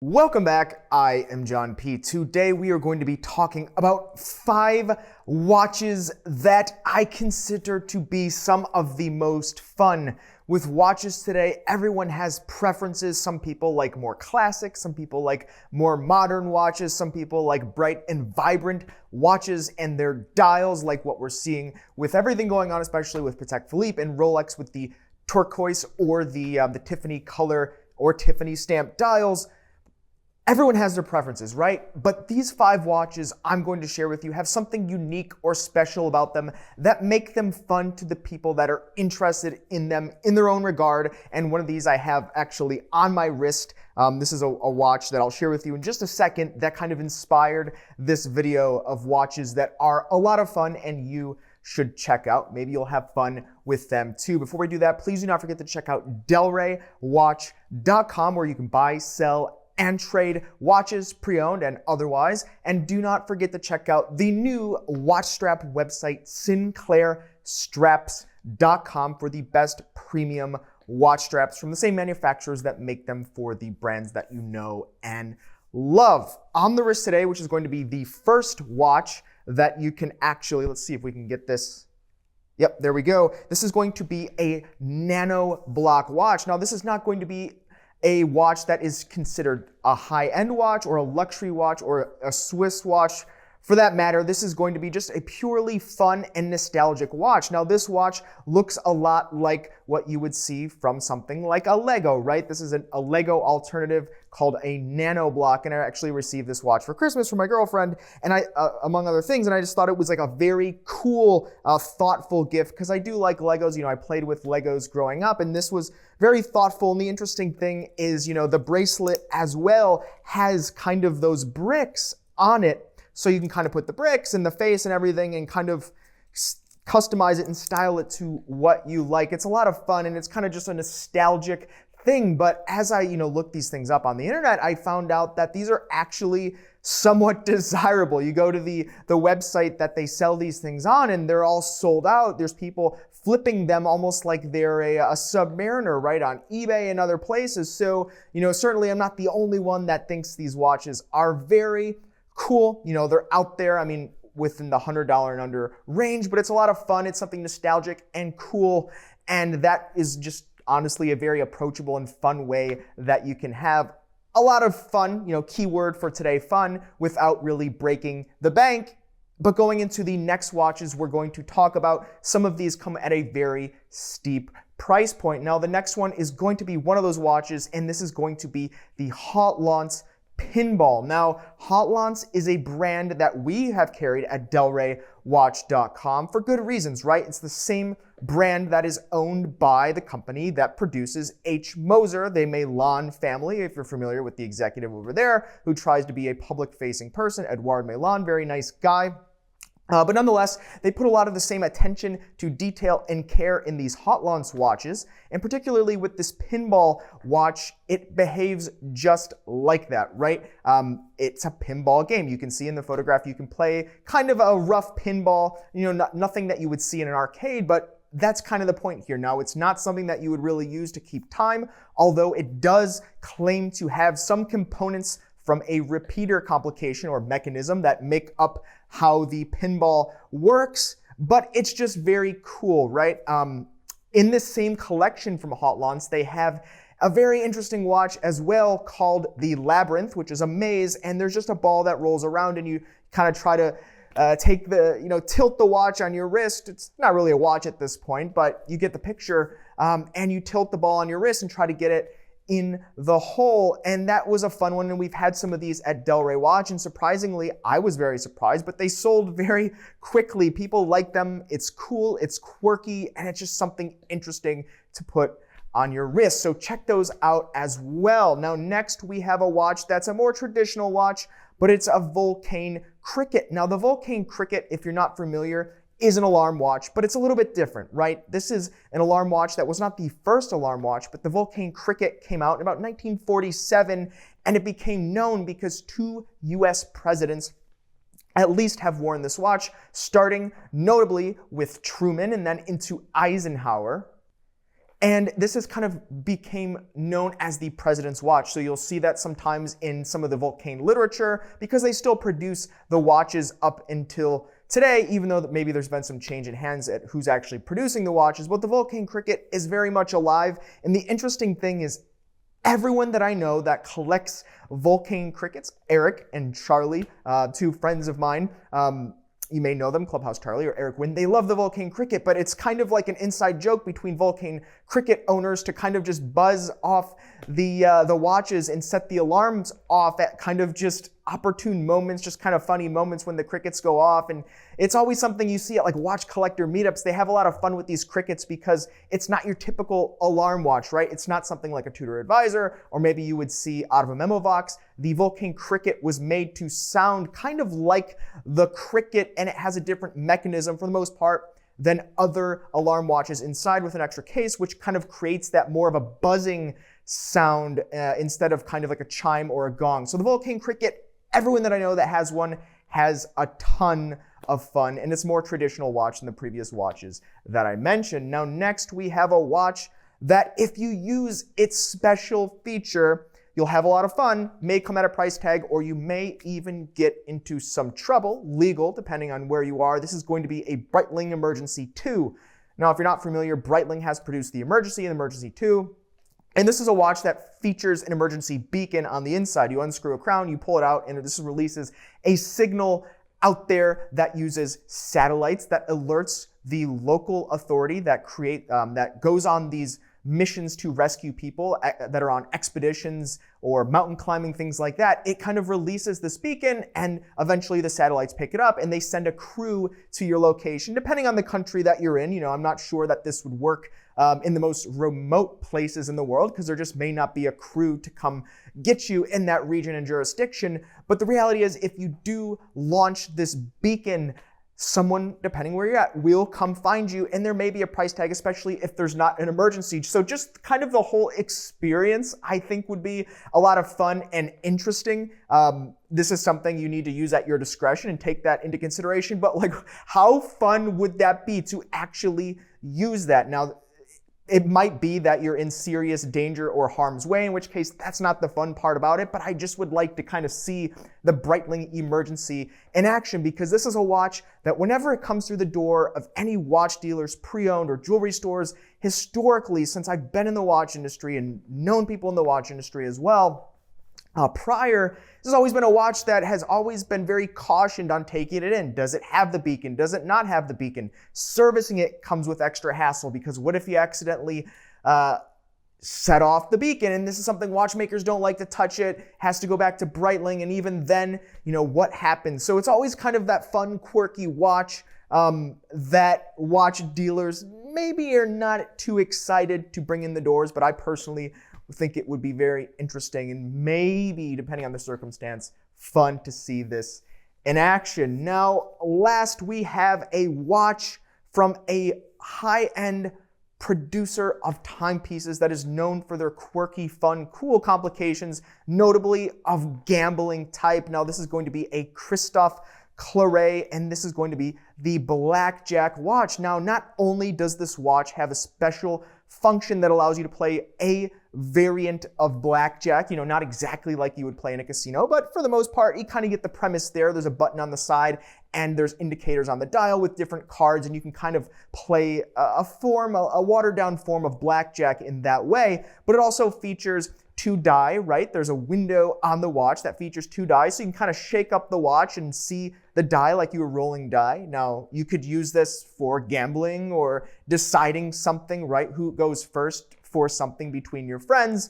Welcome back. I am John P. Today we are going to be talking about 5 watches that I consider to be some of the most fun. With watches today, everyone has preferences. Some people like more classic, some people like more modern watches, some people like bright and vibrant watches and their dials, like what we're seeing with everything going on, especially with Patek Philippe and Rolex with the turquoise or the Tiffany color or Tiffany stamp dials. Everyone has their preferences, right? But these 5 watches I'm going to share with you have something unique or special about them that make them fun to the people that are interested in them in their own regard. And one of these I have actually on my wrist. This is a watch that I'll share with you in just a second that kind of inspired this video of watches that are a lot of fun and you should check out. Maybe you'll have fun with them too. Before we do that, please do not forget to check out delraywatch.com where you can buy, sell, and trade watches, pre-owned and otherwise. And do not forget to check out the new watch strap website, sinclairstraps.com, for the best premium watch straps from the same manufacturers that make them for the brands that you know and love. On the wrist today, which is going to be the first watch that you can actually, let's see if we can get this. Yep, there we go. This is going to be a Nano Block watch. Now, this is not going to be a watch that is considered a high-end watch or a luxury watch or a Swiss watch. For that matter, this is going to be just a purely fun and nostalgic watch. Now, this watch looks a lot like what you would see from something like a Lego, right? This is a Lego alternative called a Nano Block, and I actually received this watch for Christmas from my girlfriend, and I, among other things, and I just thought it was like a very cool, thoughtful gift, because I do like Legos. You know, I played with Legos growing up, and this was very thoughtful. And the interesting thing is, you know, the bracelet as well has kind of those bricks on it. So you can kind of put the bricks and the face and everything and kind of customize it and style it to what you like. It's a lot of fun and it's kind of just a nostalgic thing. But as I, looked these things up on the internet, I found out that these are actually somewhat desirable. You go to the website that they sell these things on and they're all sold out. There's people flipping them almost like they're a Submariner, right, on eBay and other places. So, certainly I'm not the only one that thinks these watches are very cool. They're out there, within the $100 and under range, but it's a lot of fun. It's something nostalgic and cool. And that is just honestly a very approachable and fun way that you can have a lot of fun, keyword for today, fun, without really breaking the bank. But going into the next watches, we're going to talk about some of these come at a very steep price point. Now, the next one is going to be one of those watches, and this is going to be the Haute-lence pinball. Now, Haute-lence is a brand that we have carried at delraywatch.com for good reasons, right? It's the same brand that is owned by the company that produces H. Moser, the Milan family, if you're familiar with the executive over there, who tries to be a public-facing person, Edouard Milan, very nice guy. But nonetheless, they put a lot of the same attention to detail and care in these Haute-lence watches, and particularly with this pinball watch, it behaves just like that, right? It's a pinball game. You can see in the photograph, you can play kind of a rough pinball, nothing that you would see in an arcade, but that's kind of the point here. Now, it's not something that you would really use to keep time, although it does claim to have some components from a repeater complication or mechanism that make up how the pinball works, but it's just very cool, right? In this same collection from Haute-lence, they have a very interesting watch as well called the Labyrinth, which is a maze, and there's just a ball that rolls around and you kind of try to tilt the watch on your wrist. It's not really a watch at this point, but you get the picture, and you tilt the ball on your wrist and try to get it in the hole, and that was a fun one, and we've had some of these at Delray Watch, and surprisingly, I was very surprised, but they sold very quickly. People like them. It's cool, it's quirky, and it's just something interesting to put on your wrist. So check those out as well. Now, next we have a watch that's a more traditional watch, but it's a Vulcain Cricket. Now, the Vulcain Cricket, if you're not familiar, is an alarm watch, but it's a little bit different, right? This is an alarm watch that was not the first alarm watch, but the Vulcain Cricket came out in about 1947, and it became known because 2 US presidents at least have worn this watch, starting notably with Truman and then into Eisenhower. And this has kind of became known as the president's watch. So you'll see that sometimes in some of the Vulcain literature because they still produce the watches up until today, even though maybe there's been some change in hands at who's actually producing the watches. But the Vulcain Cricket is very much alive. And the interesting thing is everyone that I know that collects Vulcain Crickets, Eric and Charlie, two friends of mine, you may know them, Clubhouse Charlie or Eric Wynn. They love the Vulcain Cricket, but it's kind of like an inside joke between Vulcain Cricket owners to kind of just buzz off the watches and set the alarms off at kind of just opportune moments, just kind of funny moments when the crickets go off. And it's always something you see at like watch collector meetups. They have a lot of fun with these crickets because it's not your typical alarm watch, right? It's not something like a Tudor Advisor or maybe you would see out of a Memovox. The Vulcain Cricket was made to sound kind of like the cricket, and it has a different mechanism for the most part than other alarm watches inside with an extra case, which kind of creates that more of a buzzing sound instead of kind of like a chime or a gong. So the Vulcain Cricket, everyone that I know that has one has a ton of fun, and it's more traditional watch than the previous watches that I mentioned. Now, next we have a watch that if you use its special feature, you'll have a lot of fun, may come at a price tag, or you may even get into some trouble, legal, depending on where you are. This is going to be a Breitling Emergency 2. Now, if you're not familiar, Breitling has produced the Emergency and the Emergency 2. And this is a watch that features an emergency beacon on the inside. You unscrew a crown, you pull it out, and this releases a signal out there that uses satellites that alerts the local authority that that goes on these missions to rescue people that are on expeditions or mountain climbing, things like that. It kind of releases this beacon and eventually the satellites pick it up and they send a crew to your location, depending on the country that you're in. You know, I'm not sure that this would work in the most remote places in the world because there just may not be a crew to come get you in that region and jurisdiction. But the reality is if you do launch this beacon, someone, depending where you're at, will come find you, and there may be a price tag, especially if there's not an emergency. So just kind of the whole experience, I think, would be a lot of fun and interesting. This is something you need to use at your discretion and take that into consideration. But like, how fun would that be to actually use that? Now, it might be that you're in serious danger or harm's way, in which case that's not the fun part about it, but I just would like to kind of see the Breitling Emergency in action because this is a watch that whenever it comes through the door of any watch dealers, pre-owned or jewelry stores, historically, since I've been in the watch industry and known people in the watch industry as well, prior, this has always been a watch that has always been very cautioned on taking it in. Does it have the beacon? Does it not have the beacon? Servicing it comes with extra hassle because what if you accidentally set off the beacon? And this is something watchmakers don't like to touch. It has to go back to Breitling, and even then, you know, what happens? So it's always kind of that fun, quirky watch that watch dealers maybe are not too excited to bring in the doors, but I personally think it would be very interesting and maybe, depending on the circumstance, fun to see this in action. Now, last we have a watch from a high-end producer of timepieces that is known for their quirky, fun, cool complications, notably of gambling type. Now, this is going to be a Christophe Claret, and this is going to be the blackjack watch. Now, not only does this watch have a special function that allows you to play a variant of blackjack, you know, not exactly like you would play in a casino, but for the most part, you kind of get the premise there. There's a button on the side and there's indicators on the dial with different cards, and you can kind of play a watered down form of blackjack in that way. But it also features 2 die, right? There's a window on the watch that features 2 die, so you can kind of shake up the watch and see the die like you were rolling die. Now, you could use this for gambling or deciding something, right? Who goes first for something between your friends.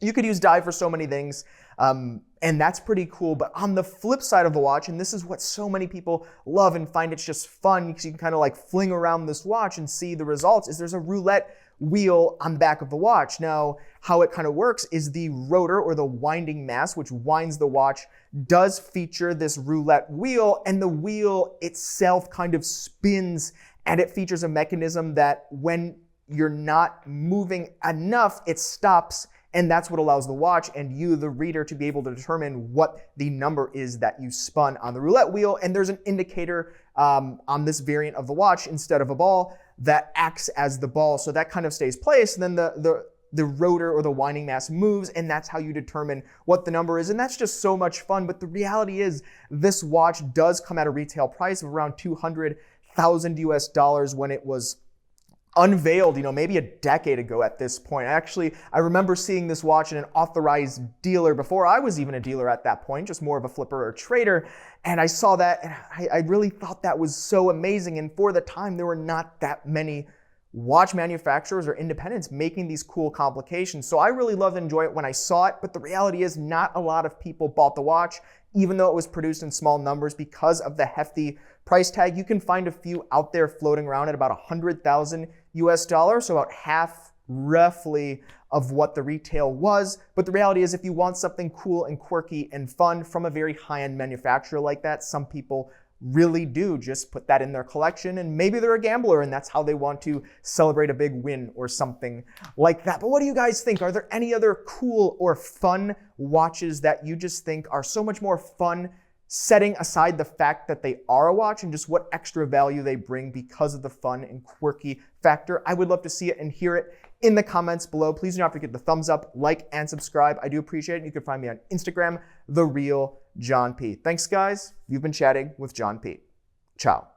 You could use die for so many things, and that's pretty cool. But on the flip side of the watch, and this is what so many people love and find it's just fun because you can kind of like fling around this watch and see the results, is there's a roulette wheel on the back of the watch. Now, how it kind of works is the rotor or the winding mass, which winds the watch, does feature this roulette wheel, and the wheel itself kind of spins, and it features a mechanism that when you're not moving enough, it stops, and that's what allows the watch and you, the reader, to be able to determine what the number is that you spun on the roulette wheel. And there's an indicator on this variant of the watch instead of a ball that acts as the ball. So that kind of stays placed, and then the rotor or the winding mass moves, and that's how you determine what the number is. And that's just so much fun. But the reality is this watch does come at a retail price of around $200,000 US when it was unveiled, maybe a decade ago at this point. I remember seeing this watch in an authorized dealer before I was even a dealer at that point, just more of a flipper or trader. And I saw that and I really thought that was so amazing. And for the time, there were not that many watch manufacturers or independents making these cool complications. So I really loved and enjoyed it when I saw it, but the reality is not a lot of people bought the watch, even though it was produced in small numbers because of the hefty price tag. You can find a few out there floating around at about $100,000 US, so about half roughly of what the retail was. But the reality is if you want something cool and quirky and fun from a very high-end manufacturer like that, some people really do just put that in their collection, and maybe they're a gambler and that's how they want to celebrate a big win or something like that. But what do you guys think? Are there any other cool or fun watches that you just think are so much more fun, setting aside the fact that they are a watch and just what extra value they bring because of the fun and quirky factor? I would love to see it and hear it in the comments below. Please do not forget the thumbs up, like, and subscribe. I do appreciate it. You can find me on Instagram, TheRealJohnP. Thanks, guys. You've been chatting with John P. Ciao.